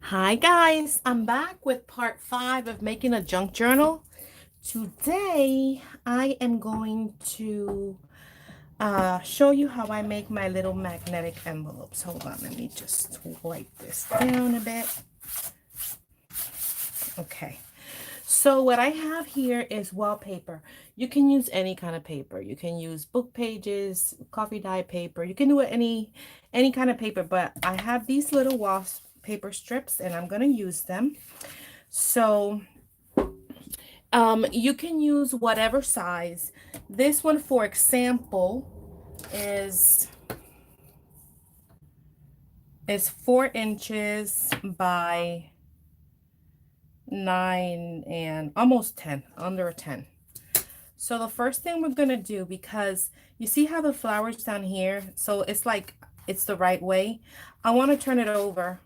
Hi guys, I'm back with part 5 of making a junk journal. Today I am going to show you how I make my little magnetic envelopes. Hold on, let me just wipe this down a bit. Okay, so what I have here is wallpaper. You can use any kind of paper. You can use book pages, coffee dye paper. You can do it any kind of paper, but I have these little wallpaper strips and I'm going to use them. So you can use whatever size. This one, for example, is 4 inches by 9 and almost 10, under 10. So the first thing we're gonna do, because you see how the flowers down here, so it's like it's the right way. I want to turn it over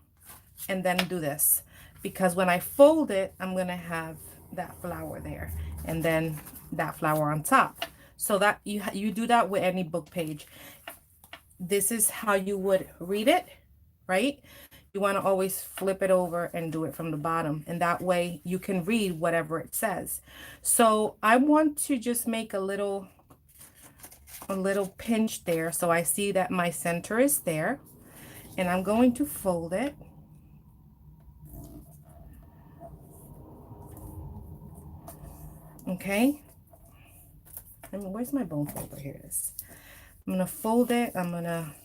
and then do this, because when I fold it, I'm gonna have that flower there and then that flower on top. So that you do that with any book page. This is how you would read it, right? You want to always flip it over and do it from the bottom, and that way you can read whatever it says. So I want to just make a little pinch there, so I see that my center is there, and I'm going to fold it. Okay, where's my bone folder? Here it is. I'm gonna fold it. I'm gonna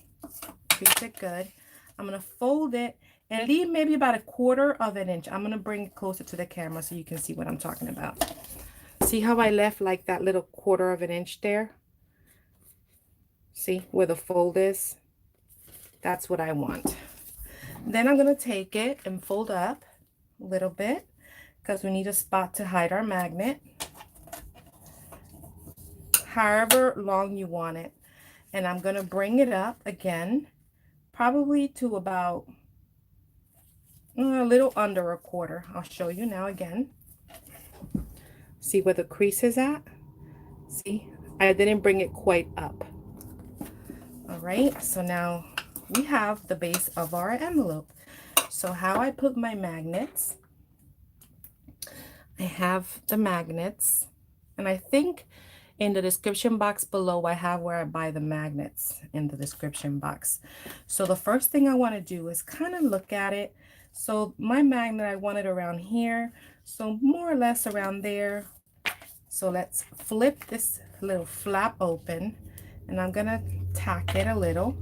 crease it good. I'm gonna fold it and leave maybe about 1/4 of an inch. I'm gonna bring it closer to the camera so you can see what I'm talking about. See how I left like that little 1/4 of an inch there? See where the fold is? That's what I want. Then I'm gonna take it and fold up a little bit, because we need a spot to hide our magnet, however long you want it. And I'm gonna bring it up again, probably to about a little under 1/4. I'll show you now again. See where the crease is at? See, I didn't bring it quite up. All right, so now we have the base of our envelope. So how I put my magnets, I have the magnets, and I think in the description box below, I have where I buy the magnets in the description box. So the first thing I want to do is kind of look at it. So my magnet, I want it around here. So more or less around there. So let's flip this little flap open, and I'm going to tack it a little.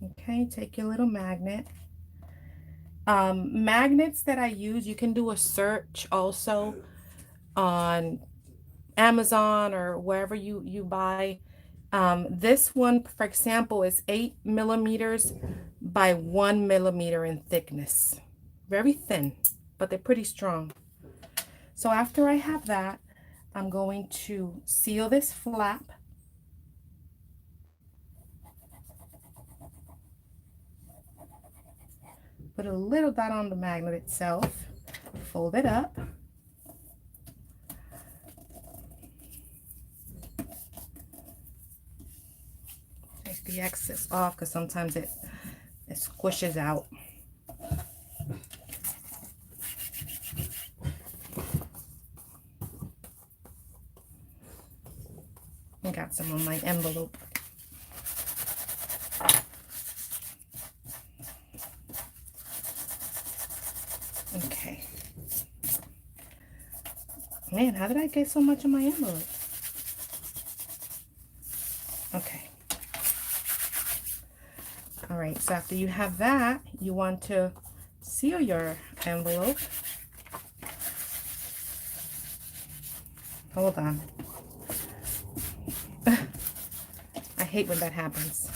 Okay, take your little magnet. Magnets that I use, you can do a search also on Amazon or wherever you buy. This one, for example, is 8 millimeters by 1 millimeter in thickness. Very thin, but they're pretty strong. So after I have that, I'm going to seal this flap. Put a little dot on the magnet itself, fold it up. Take the excess off, because sometimes it squishes out. I got some on my envelope. Okay. Man, how did I get so much on my envelope? Okay. All right, so after you have that, you want to seal your envelope. Hold on. I hate when that happens.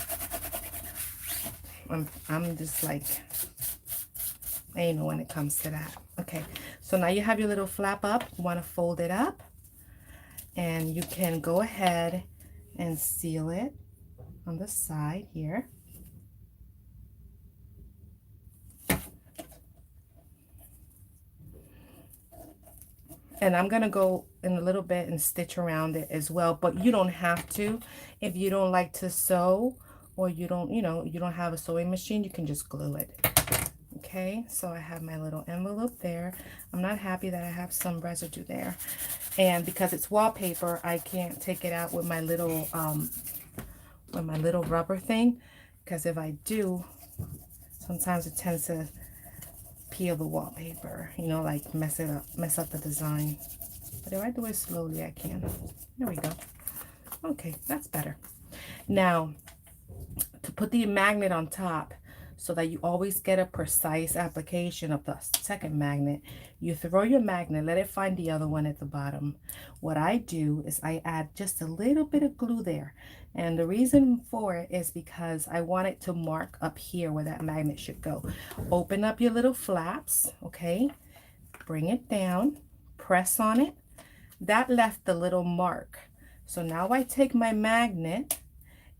I'm just like, I ain't know when it comes to that. Okay, so now you have your little flap up. You want to fold it up, and you can go ahead and seal it on the side here. And I'm gonna go in a little bit and stitch around it as well, but you don't have to if you don't like to sew or you don't, you know, you don't have a sewing machine, you can just glue it. Okay, so I have my little envelope there. I'm not happy that I have some residue there. And because it's wallpaper, I can't take it out with my little rubber thing, because if I do, sometimes it tends to peel the wallpaper, you know, like mess up the design. But if I do it slowly, I can. There we go. Okay, that's better. Now, to put the magnet on top so that you always get a precise application of the second magnet, you throw your magnet, let it find the other one at the bottom. What I do is I add just a little bit of glue there. And the reason for it is because I want it to mark up here where that magnet should go. Open up your little flaps, okay? Bring it down, press on it. That left the little mark. So now I take my magnet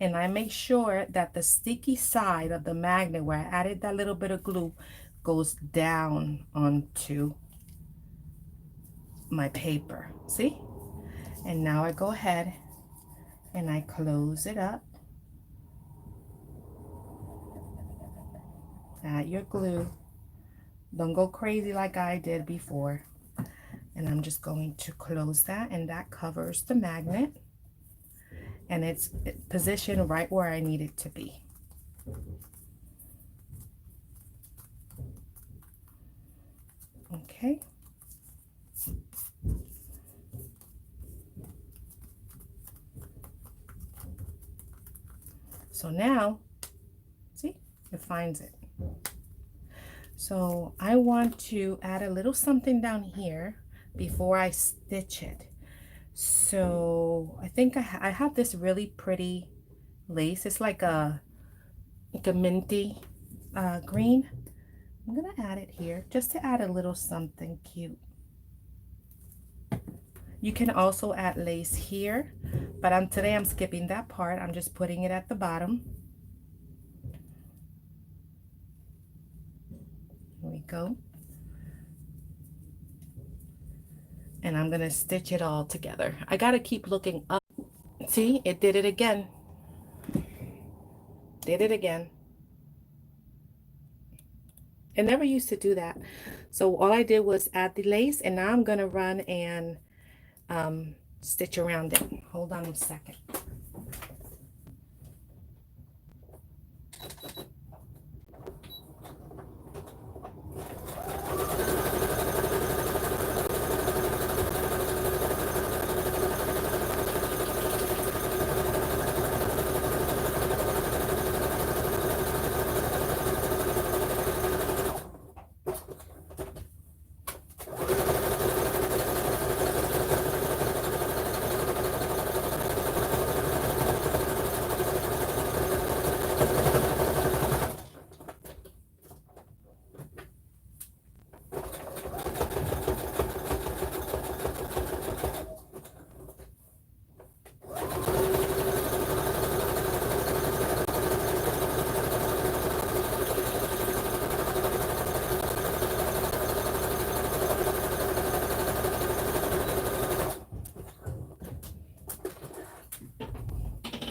and I make sure that the sticky side of the magnet where I added that little bit of glue goes down onto my paper. See? And now I go ahead and I close it up. Add your glue. Don't go crazy like I did before. And I'm just going to close that, and that covers the magnet. And it's positioned right where I need it to be. Okay. So now, see, it finds it. So I want to add a little something down here before I stitch it. So I think I have this really pretty lace. It's like a minty green. I'm gonna add it here just to add a little something cute. You can also add lace here, but today I'm skipping that part. I'm just putting it at the bottom. Here we go. And I'm gonna stitch it all together. I gotta keep looking up. See, it did it again. Did it again. It never used to do that. So all I did was add the lace, and now I'm gonna run and stitch around it. Hold on a second.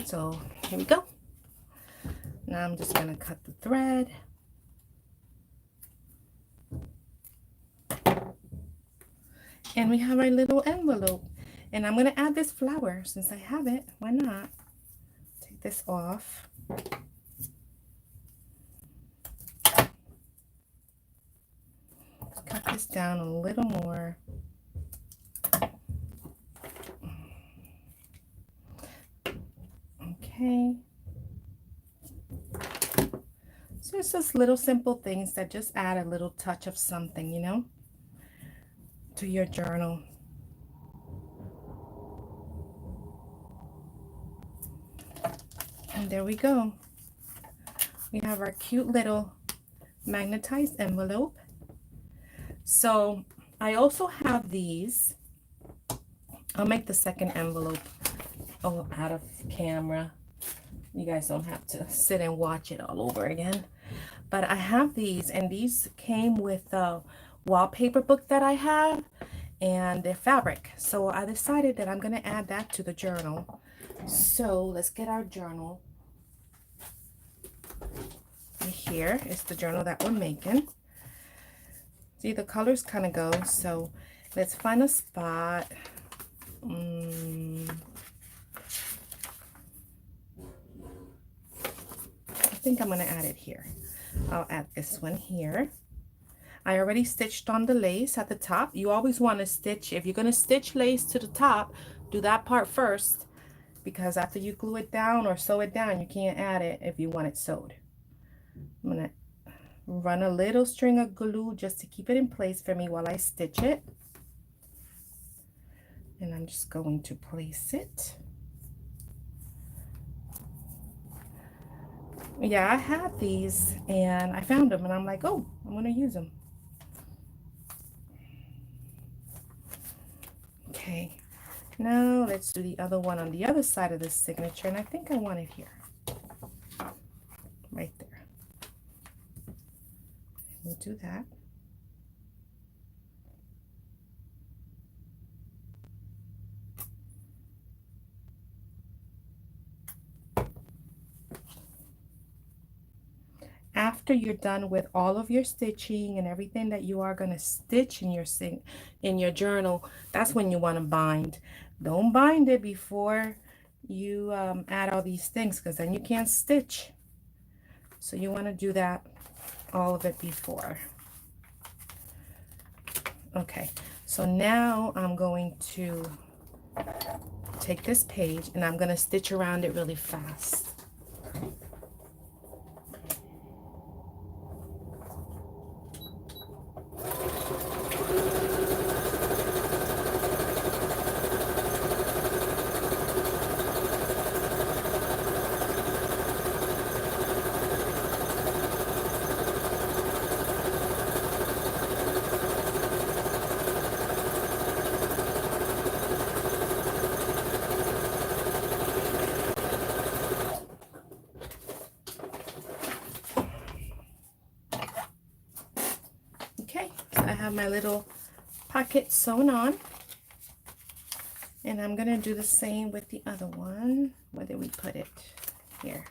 So here we go. Now I'm just gonna cut the thread. And we have our little envelope. And I'm gonna add this flower since I have it. Why not? Take this off. Cut this down a little more. Okay. So it's just little simple things that just add a little touch of something, you know, to your journal. And there we go. We have our cute little magnetized envelope. So I also have these. I'll make the second envelope out of camera. You guys don't have to sit and watch it all over again. But I have these, and these came with a wallpaper book that I have, and they're fabric. So I decided that I'm going to add that to the journal. So let's get our journal. here is the journal that we're making. See, the colors kind of go, so let's find a spot. I think I'm going to add it here. I'll add this one here. I already stitched on the lace at the top. You always want to stitch, if you're going to stitch lace to the top, do that part first, because after you glue it down or sew it down, you can't add it if you want it sewed. I'm going to run a little string of glue just to keep it in place for me while I stitch it. And I'm just going to place it. Yeah, I had these and I found them and I'm like, oh, I'm going to use them. Okay, now let's do the other one on the other side of the signature, and I think I want it here, right there. We'll do that. After you're done with all of your stitching and everything that you are going to stitch in your journal, that's when you want to bind. Don't bind it before you add all these things, because then you can't stitch. So you want to do that, all of it, before. Okay, so now I'm going to take this page and I'm going to stitch around it really fast. Okay, so I have my little pocket sewn on, and I'm gonna do the same with the other one. Where did we put it? Here.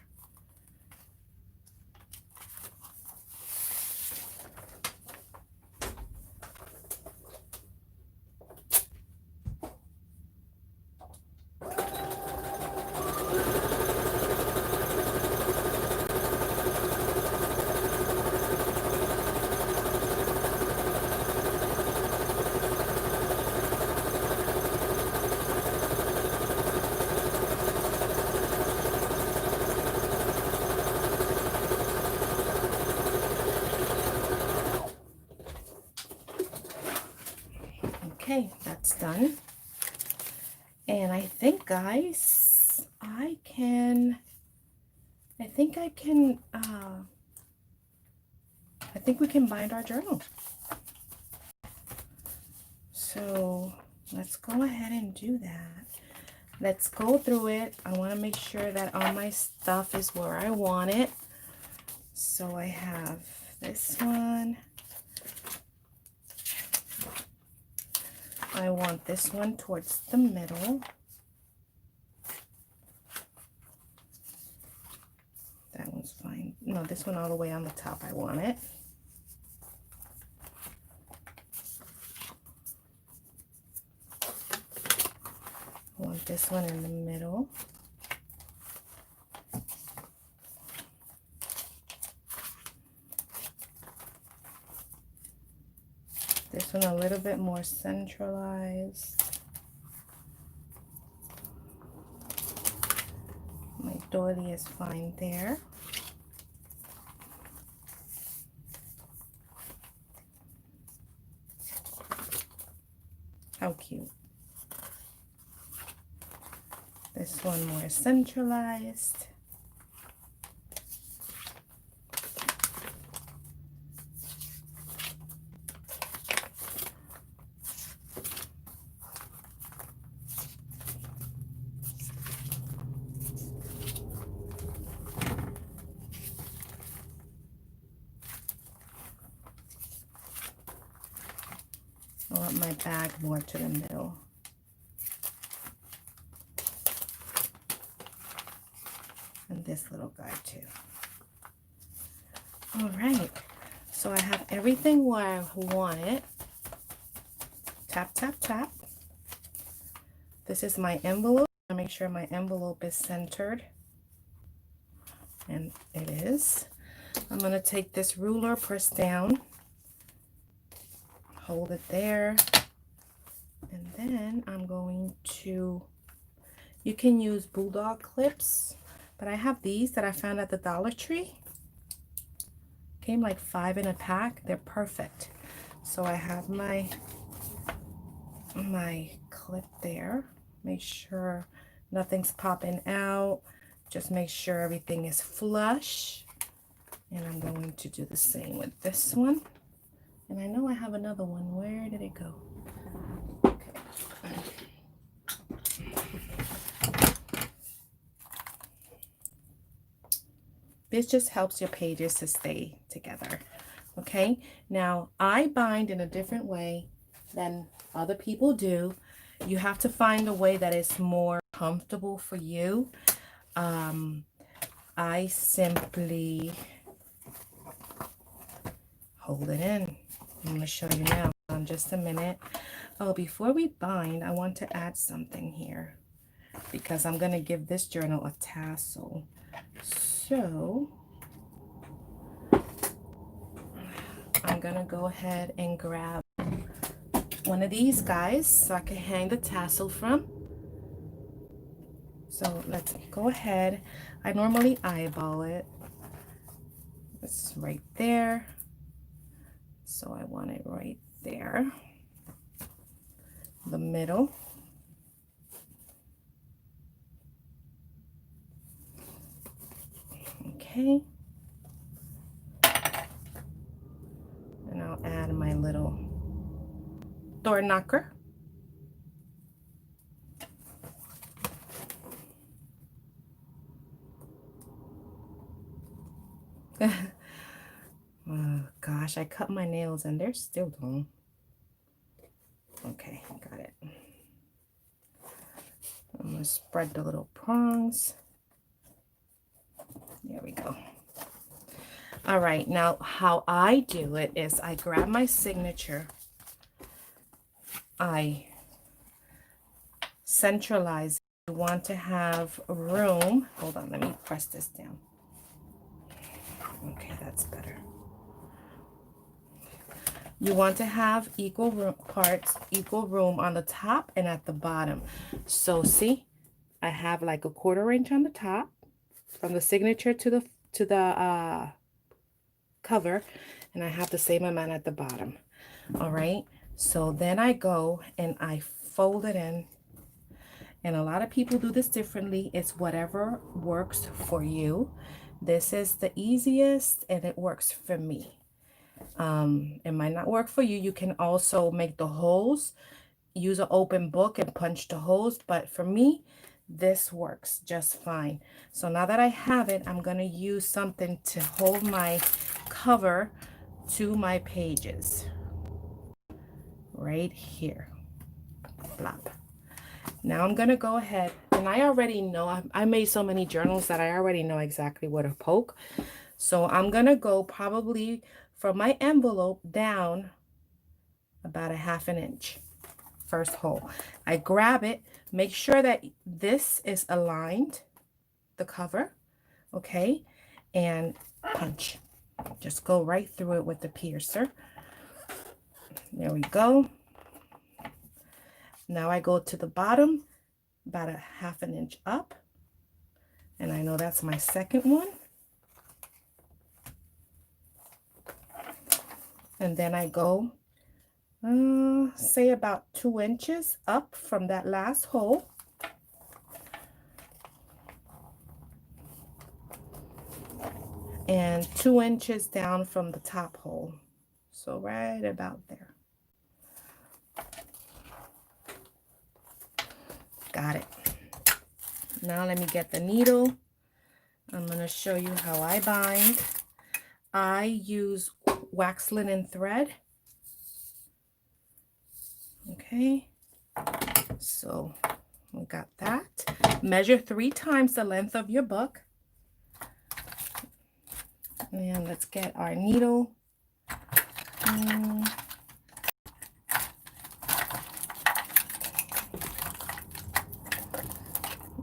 Okay, that's done. And I think, guys, I think we can bind our journal. So let's go ahead and do that. Let's go through it. I want to make sure that all my stuff is where I want it. So I have this one. I want this one towards the middle. That one's fine. No, this one all the way on the top. I want it. I want this one in the middle. This one a little bit more centralized. My doily is fine there. How cute. This one more centralized. I want my bag more to the middle. And this little guy too. All right, so I have everything where I want it. Tap, tap, tap. This is my envelope. I make sure my envelope is centered, and it is. I'm going to take this ruler, press down, hold it there, and then I'm going to, you can use bulldog clips, but I have these that I found at the Dollar Tree. Came like 5 in a pack. They're perfect. So I have my clip there. Make sure nothing's popping out. Just make sure everything is flush. And I'm going to do the same with this one. And I know I have another one. Where did it go? Okay. This just helps your pages to stay together. Okay, now I bind in a different way than other people do. You have to find a way that is more comfortable for you. I simply hold it in. I'm going to show you now in just a minute. Oh, before we bind, I want to add something here because I'm going to give this journal a tassel. So I'm going to go ahead and grab one of these guys so I can hang the tassel from. So let's go ahead. I normally eyeball it. It's right there. So I want it right there. The middle. Okay. And I'll add my little door knocker. Oh gosh, I cut my nails and they're still long. Okay, got it. I'm gonna spread the little prongs. There we go. All right, now how I do it is I grab my signature. I centralize. You want to have room. Hold on, let me press this down. Okay, that's better. You want to have equal room on the top and at the bottom. So see, I have like a 1/4 inch on the top from the signature to the cover, and I have the same amount at the bottom. All right, so then I go and I fold it in, and a lot of people do this differently. It's whatever works for you. This is the easiest and it works for me. It might not work for you. You can also make the holes, use an open book and punch the holes, but for me this works just fine. So now that I have it, I'm going to use something to hold my cover to my pages right here. Plop. Now I'm going to go ahead, and I already know I made so many journals that I already know exactly where to poke. So I'm going to go probably from my envelope down about a 1/2 inch. First hole. I grab it, make sure that this is aligned, the cover, okay, and punch. Just go right through it with the piercer. There we go. Now I go to the bottom, about a 1/2 inch up, and I know that's my second one. And then I go, say about 2 inches up from that last hole. And 2 inches down from the top hole. So right about there. Got it. Now let me get the needle. I'm going to show you how I bind. I use wax linen thread. Okay, so we got that. Measure 3 times the length of your book. And let's get our needle.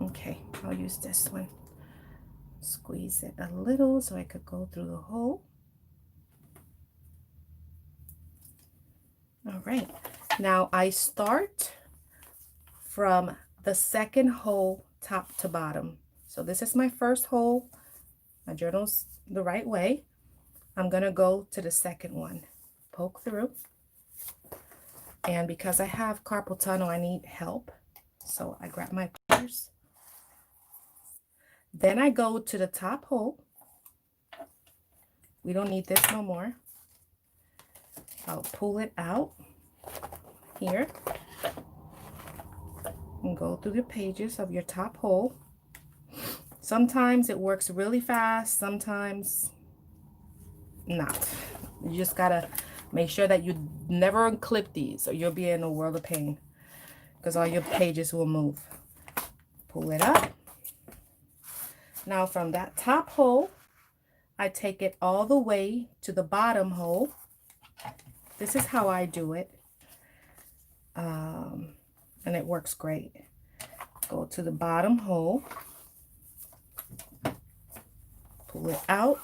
Okay, I'll use this one. Squeeze it a little so I could go through the hole. All right, now I start from the second hole, top to bottom. So this is my first hole. My journal's the right way. I'm gonna go to the second one, poke through. And because I have carpal tunnel, I need help. So I grab my pliers. Then I go to the top hole. We don't need this no more. I'll pull it out here and go through the pages of your top hole. Sometimes it works really fast, sometimes not. You just gotta make sure that you never unclip these or you'll be in a world of pain because all your pages will move. Pull it up. Now from that top hole, I take it all the way to the bottom hole. This is how I do it. And it works great. Go to the bottom hole. Pull it out.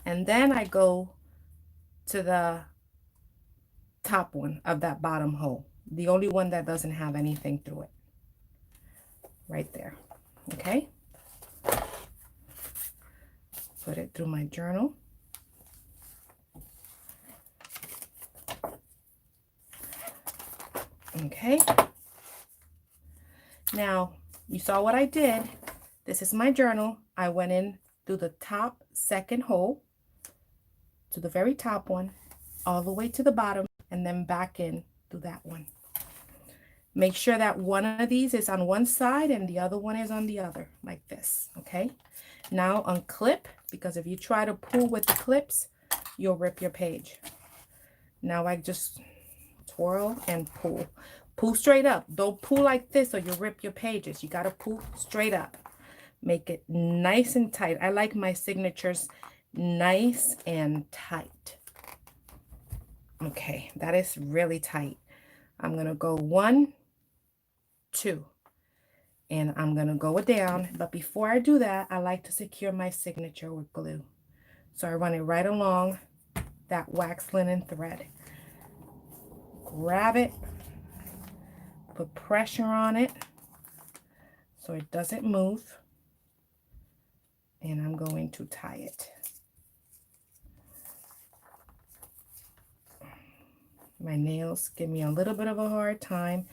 And then I go to the top one of that bottom hole. The only one that doesn't have anything through it. Right there. Okay? Put it through my journal. Okay. Now, you saw what I did. This is my journal. I went in through the top second hole to the very top one, all the way to the bottom, and then back in through that one. Make sure that one of these is on one side and the other one is on the other, like this, okay? Now unclip, because if you try to pull with the clips, you'll rip your page. Now I just twirl and pull. Pull straight up. Don't pull like this or you'll rip your pages. You got to pull straight up. Make it nice and tight. I like my signatures nice and tight. Okay, that is really tight. I'm going to go 1, 2, and I'm going to go down. But before I do that, I like to secure my signature with glue. So I run it right along that wax linen thread. Grab it, put pressure on it so it doesn't move, and I'm going to tie it. My nails give me a little bit of a hard time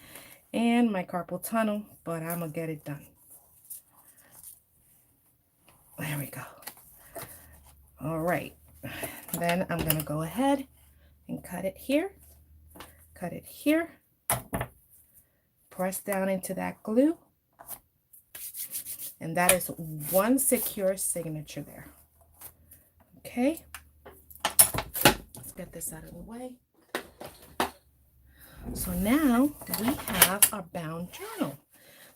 and my carpal tunnel, but I'm gonna get it done. There we go. All right, then I'm gonna go ahead and cut it here. Cut it here, press down into that glue, and that is one secure signature there. Okay, let's get this out of the way. So now we have our bound journal.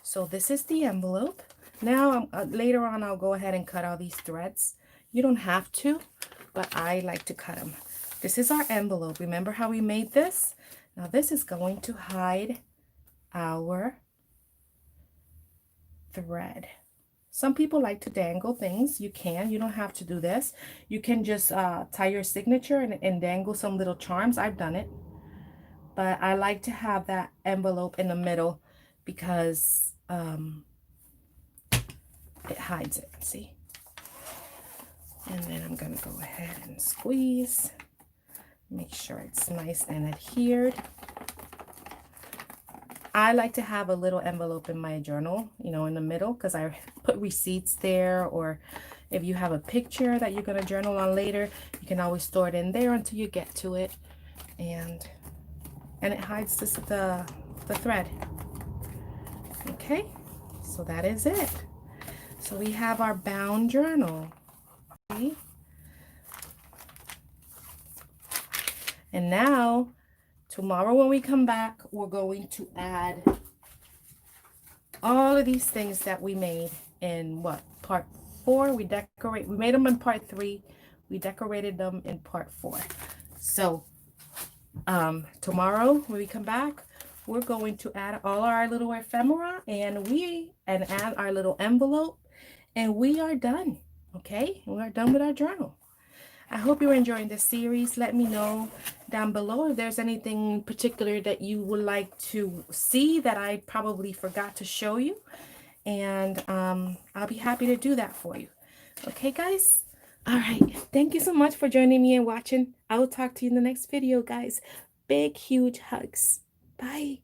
So this is the envelope. Now later on I'll go ahead and cut all these threads. You don't have to, but I like to cut them. This is our envelope. Remember how we made this? Now this is going to hide our thread. Some people like to dangle things. You can. You don't have to do this. You can just tie your signature and dangle some little charms. I've done it. But I like to have that envelope in the middle because it hides it. See? And then I'm going to go ahead and squeeze. Make sure it's nice and adhered. I like to have a little envelope in my journal, you know, in the middle, because I put receipts there, or if you have a picture that you're going to journal on later, you can always store it in there until you get to it. And it hides the thread. Okay, so that is it. So we have our bound journal. Okay. And now, tomorrow when we come back, we're going to add all of these things that we made in what, part 4. We made them in part 3. We decorated them in part 4. So tomorrow when we come back, we're going to add all our little ephemera and add our little envelope, and we are done. Okay, we are done with our journal. I hope you're enjoying this series. Let me know down below if there's anything particular that you would like to see that I probably forgot to show you, and I'll be happy to do that for you. Okay, guys? All right. Thank you so much for joining me and watching. I will talk to you in the next video, guys. Big, huge hugs. Bye.